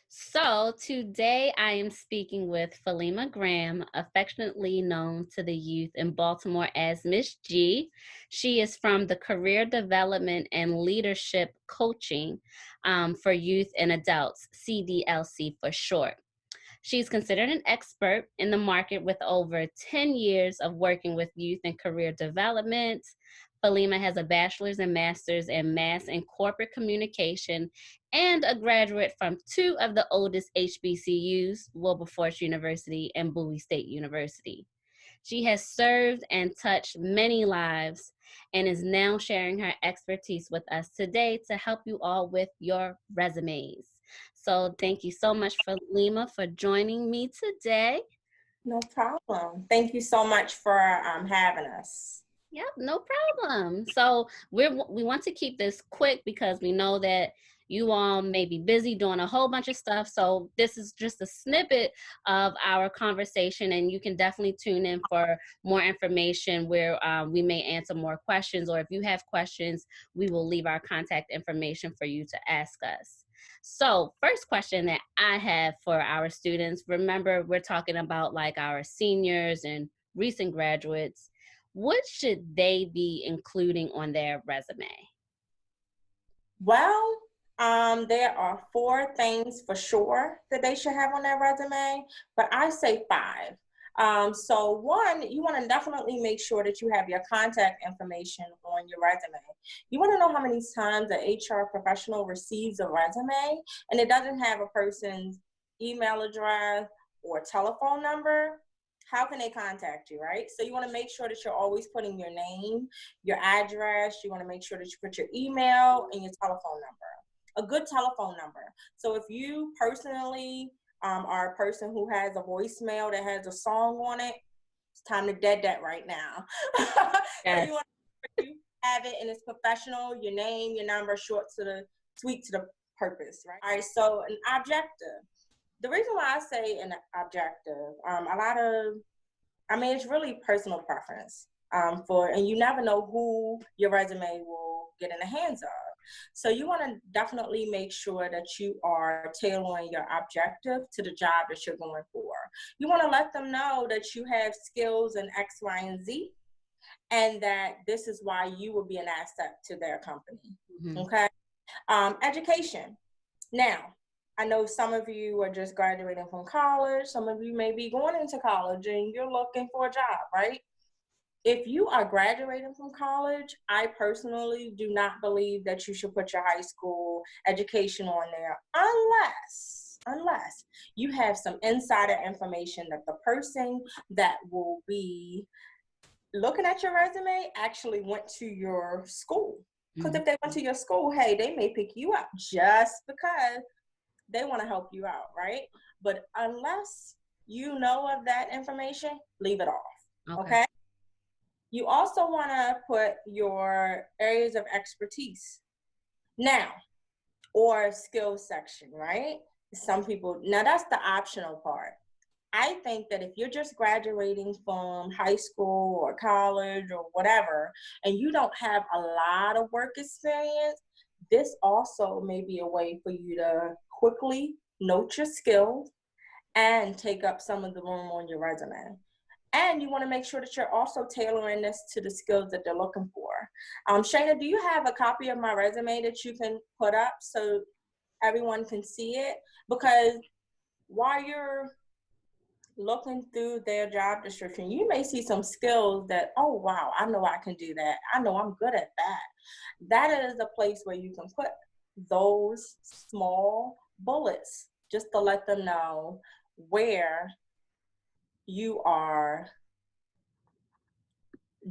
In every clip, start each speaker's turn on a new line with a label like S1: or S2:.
S1: So today I am speaking with Falema Graham, affectionately known to the youth in Baltimore as Miss G. She is from the Career Development and Leadership Coaching for Youth and Adults, CDLC for short. She's considered an expert in the market with over 10 years of working with youth and career development. Falema has a bachelor's and master's in mass and corporate communication and a graduate from two of the oldest HBCUs, Wilberforce University and Bowie State University. She has served and touched many lives and is now sharing her expertise with us today to help you all with your resumes. So thank you so much, Falema, for joining me today.
S2: No problem. Thank you so much for having us.
S1: Yep, no problem. So we want to keep this quick because we know that you all may be busy doing a whole bunch of stuff. So this is just a snippet of our conversation, and you can definitely tune in for more information where we may answer more questions, or if you have questions, we will leave our contact information for you to ask us. So first question that I have for our students, remember we're talking about like our seniors and recent graduates. What should they be including on their resume?
S2: Well, there are 4 things for sure that they should have on their resume, but I say 5. So one, you want to definitely make sure that you have your contact information on your resume. You want to know how many times an HR professional receives a resume and it doesn't have a person's email address or telephone number. How can they contact you, right? So you want to make sure that you're always putting your name, your address. You want to make sure that you put your email and your telephone number, a good telephone number. So if you personally are a person who has a voicemail that has a song on it, it's time to dead that right now.
S1: Yes.
S2: So you want to have it and it's professional, your name, your number, short to the, sweet to the purpose, right? All right, so an objective. The reason why I say an objective, it's really personal preference and you never know who your resume will get in the hands of. So you want to definitely make sure that you are tailoring your objective to the job that you're going for. You want to let them know that you have skills in X, Y, and Z, and that this is why you will be an asset to their company. Mm-hmm. Okay. Education. Now, I know some of you are just graduating from college. Some of you may be going into college and you're looking for a job, right? If you are graduating from college, I personally do not believe that you should put your high school education on there unless you have some insider information that the person that will be looking at your resume actually went to your school. Because if they went to your school, hey, they may pick you up just because they want to help you out, right? But unless you know of that information, leave it off, okay? You also want to put your areas of expertise now, or skills section, right? Some people, now that's the optional part. I think that if you're just graduating from high school or college or whatever, and you don't have a lot of work experience, this also may be a way for you to quickly note your skills and take up some of the room on your resume. And you want to make sure that you're also tailoring this to the skills that they're looking for. Shayna, do you have a copy of my resume that you can put up so everyone can see it? Because while you're looking through their job description, you may see some skills that, oh, wow, I know I can do that. I know I'm good at that. That is a place where you can put those small bullets just to let them know where you are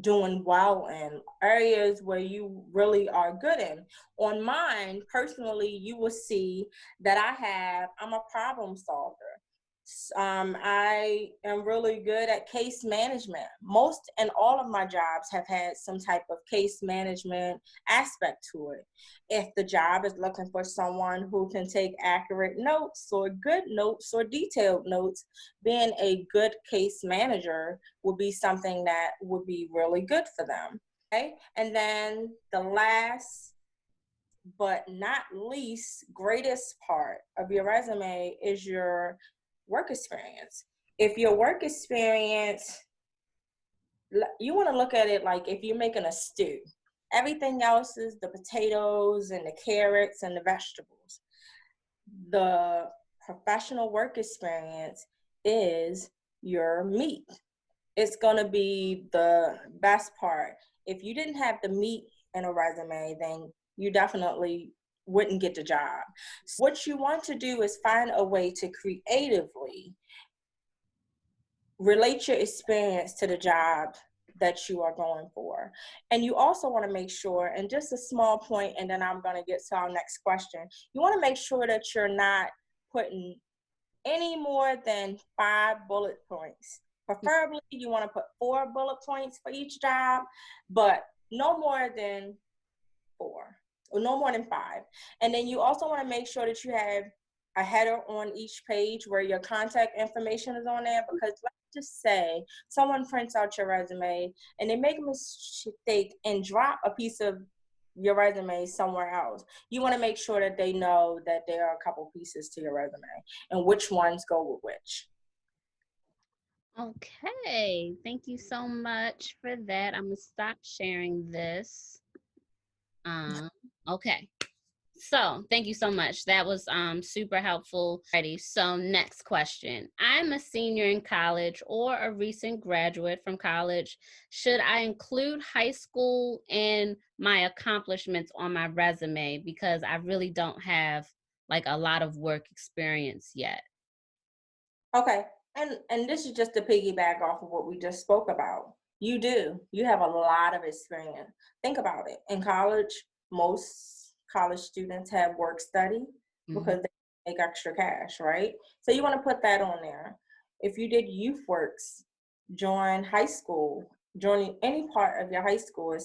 S2: doing well in areas where you really are good in. On mine, personally, you will see that I'm a problem solver. I am really good at case management. Most and all of my jobs have had some type of case management aspect to it. If the job is looking for someone who can take accurate notes or good notes or detailed notes, being a good case manager would be something that would be really good for them. Okay? And then the last but not least, greatest part of your resume is your work experience. If your work experience, you want to look at it like if you're making a stew, everything else is the potatoes and the carrots and the vegetables. The professional work experience is your meat. It's going to be the best part. If you didn't have the meat in a resume, then you definitely wouldn't get the job. So what you want to do is find a way to creatively relate your experience to the job that you are going for. And you also want to make sure, and just a small point, and then I'm going to get to our next question. You want to make sure that you're not putting any more than 5 bullet points. Preferably, you want to put 4 bullet points for each job, but no more than 4 or no more than 5. And then you also want to make sure that you have a header on each page where your contact information is on there, because let's just say someone prints out your resume and they make a mistake and drop a piece of your resume somewhere else. You want to make sure that they know that there are a couple pieces to your resume and which ones go with which.
S1: Okay, thank you so much for that. I'm gonna stop sharing this. Okay. So thank you so much. That was super helpful. Ready. So next question. I'm a senior in college or a recent graduate from college. Should I include high school and my accomplishments on my resume because I really don't have like a lot of work experience yet?
S2: Okay. And this is just to piggyback off of what we just spoke about. You do. You have a lot of experience. Think about it. In college, most college students have work study because they make extra cash, right? So you want to put that on there. If you did youth works during high school, during any part of your high school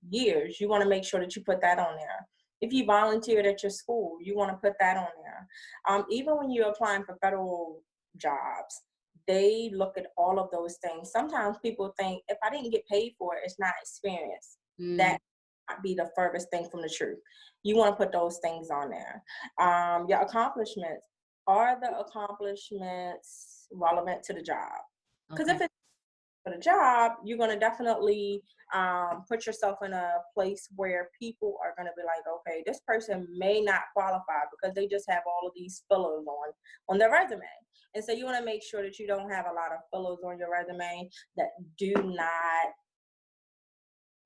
S2: years, you want to make sure that you put that on there. If you volunteered at your school, you want to put that on there. Even when you're applying for federal jobs, they look at all of those things. Sometimes people think if I didn't get paid for it, it's not experience. That might be the furthest thing from the truth. You want to put those things on there. Your accomplishments. Are the accomplishments relevant to the job? Because if it's for the job, you're going to definitely put yourself in a place where people are going to be like, okay, this person may not qualify because they just have all of these fillers on their resume. And so you want to make sure that you don't have a lot of fillers on your resume that do not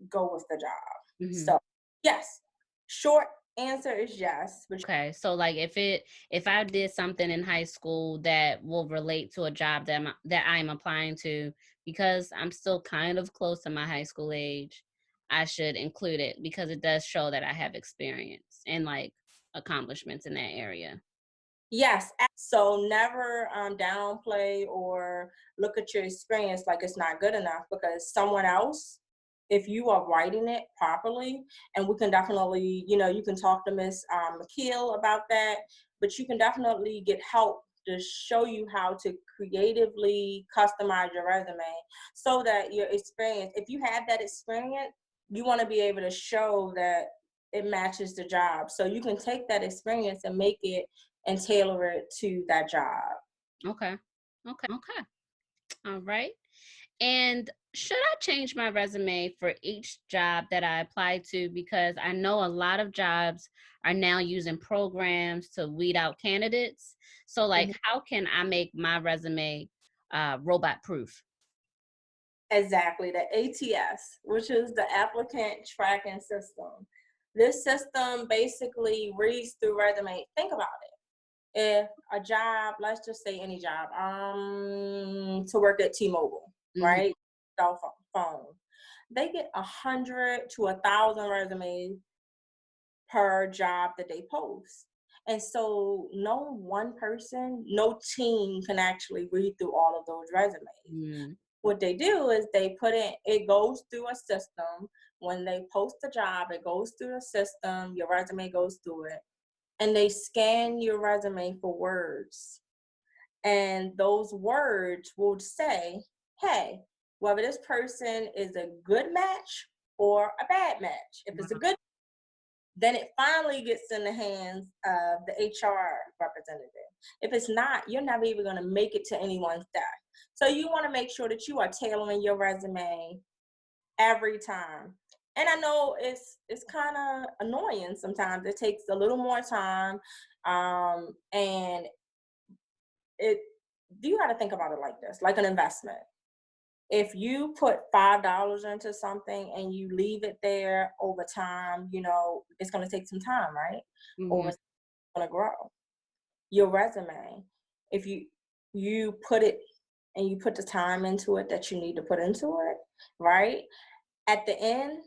S2: go with the job. So yes, short answer is yes.
S1: Okay, so like if I did something in high school that will relate to a job that I'm applying to, because I'm still kind of close to my high school age, I should include it because it does show that I have experience and like accomplishments in that area.
S2: Yes. So never downplay or look at your experience like it's not good enough, because someone else, if you are writing it properly, and we can definitely, you can talk to Miss McKeel about that, but you can definitely get help to show you how to creatively customize your resume so that your experience, if you have that experience, you want to be able to show that it matches the job. So you can take that experience and make it and tailor it to that job.
S1: Okay. All right. And should I change my resume for each job that I apply to? Because I know a lot of jobs are now using programs to weed out candidates. So, like, how can I make my resume robot proof?
S2: Exactly, the ATS, which is the applicant tracking system. This system basically reads through resume. Think about it. If a job, let's just say any job, to work at T-Mobile, right? Cell phone. They get 100 to 1,000 resumes per job that they post. And so no one person, no team can actually read through all of those resumes. What they do is they put it goes through a system. When they post a job, it goes through the system, your resume goes through it, and they scan your resume for words. And those words will say, hey, whether this person is a good match or a bad match. If it's a good, then it finally gets in the hands of the HR representative. If it's not, you're never even going to make it to anyone's desk. So you want to make sure that you are tailoring your resume every time. And I know it's kind of annoying sometimes. It takes a little more time, and it you got to think about it like this, like an investment. If you put $5 into something and you leave it there over time, it's going to take some time, right? Over
S1: Mhm.
S2: time, it's going to grow. Your resume, if you put it and you put the time into it that you need to put into it, right? At the end,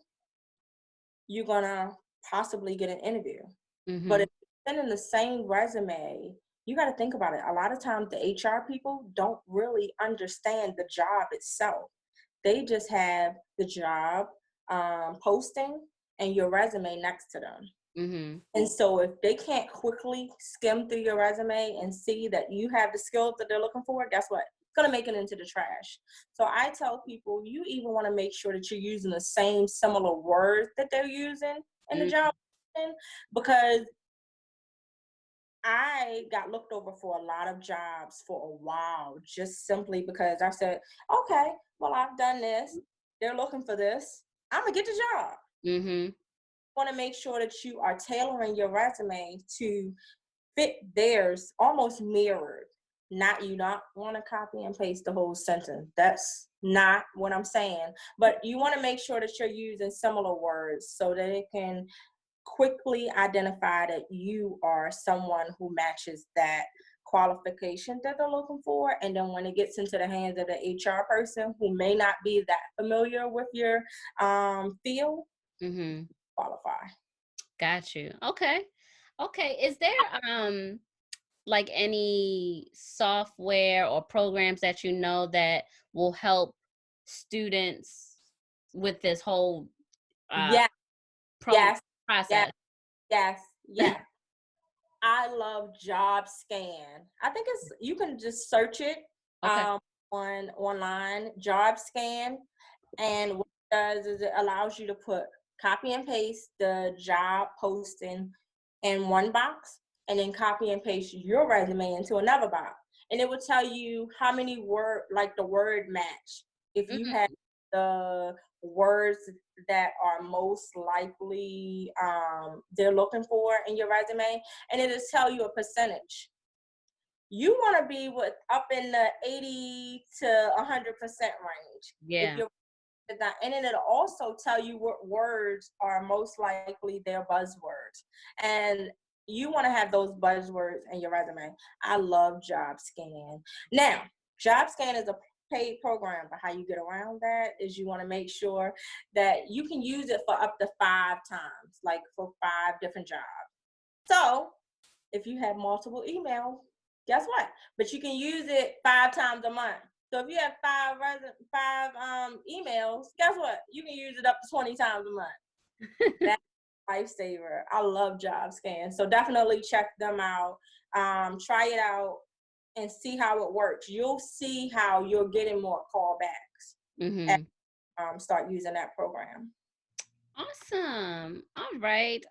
S2: you're going to possibly get an interview. But
S1: Mhm.
S2: if you're sending the same resume, you got to think about it. A lot of times the HR people don't really understand the job itself. They just have the job posting and your resume next to them.
S1: Mhm.
S2: And so if they can't quickly skim through your resume and see that you have the skills that they're looking for, guess what? It's going to make it into the trash. So I tell people, you even want to make sure that you're using the same similar words that they're using in the
S1: Mhm.
S2: job, because I got looked over for a lot of jobs for a while, just simply because I said, okay, well, I've done this. They're looking for this. I'm going to get the job.
S1: Mhm.
S2: Want to make sure that you are tailoring your resume to fit theirs, almost mirrored. Not, you not want to copy and paste the whole sentence. That's not what I'm saying. But you want to make sure that you're using similar words so that it can quickly identify that you are someone who matches that qualification that they're looking for. And then when it gets into the hands of the HR person who may not be that familiar with your field,
S1: Mhm.
S2: qualify.
S1: Got you. Okay. Okay. Is there like any software or programs that you know that will help students with this whole uh
S2: Yes,
S1: pro
S2: yes, yes,
S1: process?
S2: yes, yes. I love Job Scan. I think you can just search it
S1: Okay.
S2: on online, Job Scan, and what it does is it allows you to put copy and paste the job posting in one box, and then copy and paste your resume into another box, and it will tell you how many like the word match. If you
S1: Mhm.
S2: have the words that are most likely they're looking for in your resume, and it'll tell you a percentage. You want to be with up in the 80 to 100% range. If
S1: Yeah.
S2: you're and then it'll also tell you what words are most likely their buzzwords. And you want to have those buzzwords in your resume. I love JobScan. Now, JobScan is a paid program, but how you get around that is you want to make sure that you can use it for up to 5 times, like for 5 different jobs. So if you have multiple emails, guess what? But you can use it 5 times a month. So if you have five emails, guess what? You can use it up to 20 times a month. That's a lifesaver. I love JobScan. So definitely check them out. Try it out and see how it works. You'll see how you're getting more callbacks and
S1: Mhm.
S2: start using that program.
S1: Awesome. All right.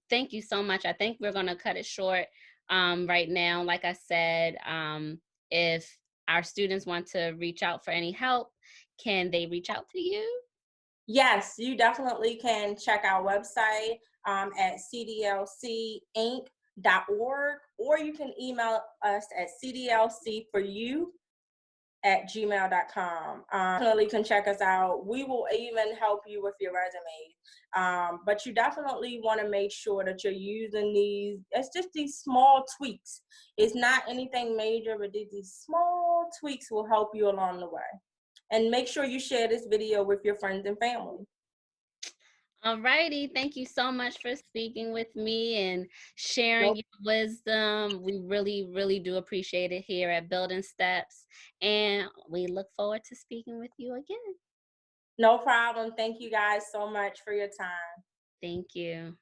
S1: Thank you so much. I think we're going to cut it short right now. Like I said, if our students want to reach out for any help, can they reach out to you?
S2: Yes, you definitely can check our website at cdlcinc.org, or you can email us at cdlcforyou@gmail.com. Definitely can check us out. We will even help you with your resume. But you definitely want to make sure that you're using these. It's just these small tweaks. It's not anything major, but these small tweaks will help you along the way. And make sure you share this video with your friends and family.
S1: All righty. Thank you so much for speaking with me and sharing
S2: No,
S1: your wisdom. We really, really do appreciate it here at Building Steps. And we look forward to speaking with you again.
S2: no problem. Thank you guys so much for your time.
S1: Thank you.